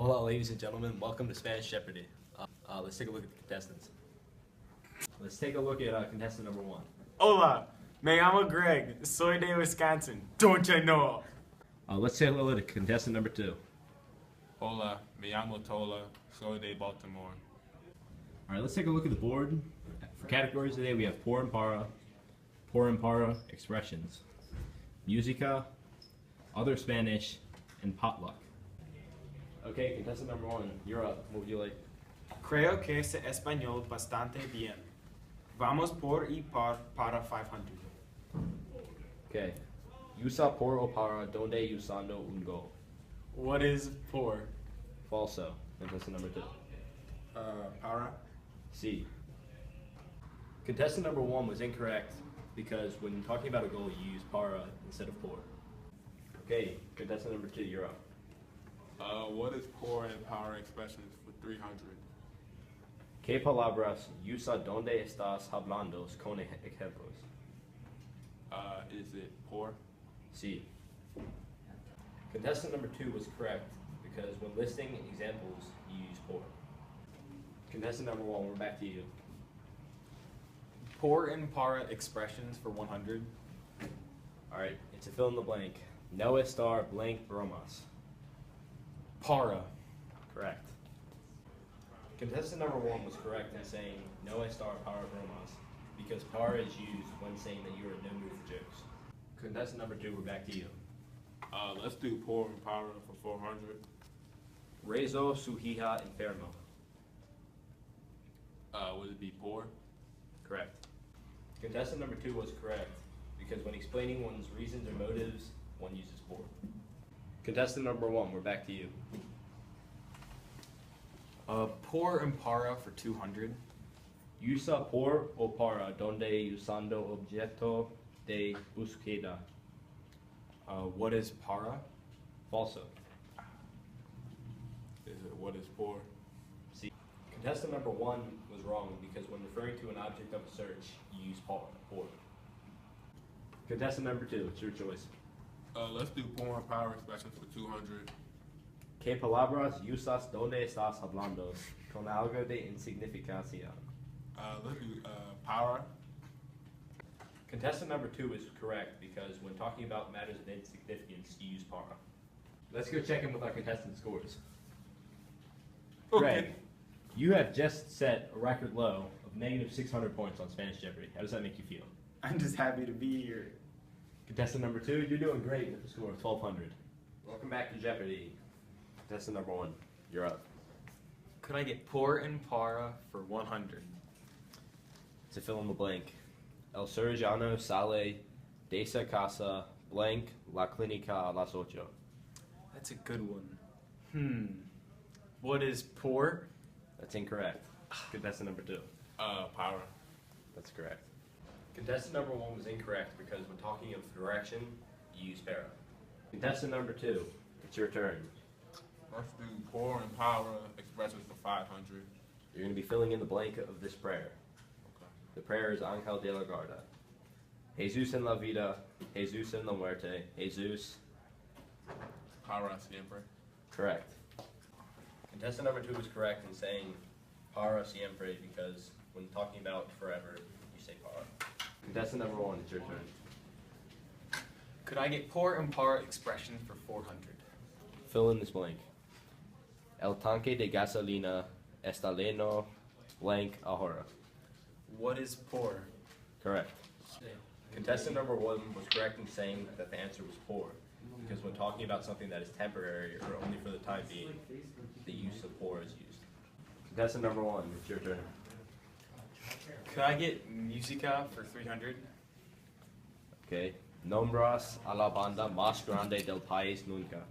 Hola, ladies and gentlemen. Welcome to Spanish Jeopardy. Let's take a look at the contestants. Let's take a look at contestant number one. Hola, me llamo Greg. Soy de Wisconsin. Don't you know? Let's take a look at contestant number two. Hola, me llamo Tola, soy de Baltimore. All right, let's take a look at the board. For categories today, we have por and para expressions, musica, other Spanish, and potluck. Okay, contestant number one, you're up. What would you like? Creo que sé español bastante bien. Vamos por y par para 500. Okay. Usa por o para donde usando un go. What is por? Falso. Contestant number two. Para. C. Contestant number one was incorrect because when talking about a goal, you use para instead of por. Okay, contestant number two, you're up. What is poor and power expressions for 300? ¿Qué palabras usa donde estás hablando con ejemplos? Is it poor? C. Contestant number two was correct because when listing examples, you use por. Contestant number one, we're back to you. Por and para expressions for 100. All right, it's a fill in the blank. No estar blank bromas. Para. Correct. Contestant number one was correct in saying no estar para bromas because para is used when saying that you are in no mood for jokes. Contestant number two, we're back to you. Let's do poor and power for 400. Rezo su hija enfermo. Would it be poor? Correct. Contestant number two was correct because when explaining one's reasons or motives, one uses por. Contestant number one, we're back to you. Por and para for 200. Usa por o para donde usando objeto de búsqueda. What is para? Falso. Is it what is poor? C. Contestant number one was wrong because when referring to an object of a search, you use por. Contestant number two, it's your choice. Let's do poor and power expressions for 200. ¿Qué palabras usas donde estás hablando con algo de insignificancia? Let's do power. Contestant number two is correct because when talking about matters of insignificance, you use para. Let's go check in with our contestant scores. Greg, you have just set a record low of negative 600 points on Spanish Jeopardy. How does that make you feel? I'm just happy to be here. Contestant number two, you're doing great with a score of 1200. Welcome back to Jeopardy. Contestant number one, you're up. Could I get por and para for 100? To fill in the blank. El cirujano sale de esa casa blank la clínica a las 8. That's a good one. What is por? That's incorrect. Contestant number two. Power. That's correct. Contestant number one was incorrect because when talking of direction, you use para. Contestant number two, it's your turn. Let's do poor and power expressions for 500. You're going to be filling in the blank of this prayer. Okay. The prayer is Ángel de la Guarda. Jesus en la vida, Jesus en la muerte, Jesus. Para siempre. Correct. Contestant number two was correct in saying para siempre because when talking about forever, you say para. Contestant number one, it's your turn. Could I get por and para expressions for 400? Fill in this blank. El tanque de gasolina está lleno blank ahora. What is por? Correct. Contestant number one was correct in saying that the answer was por because when talking about something that is temporary or only for the time being, the use of por is used. Contestant number one, it's your turn. Could I get musica for 300? Okay. Nombras a la banda más grande del país nunca.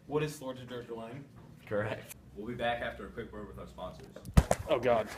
What is Flor de Line? Correct. We'll be back after a quick word with our sponsors. Oh God.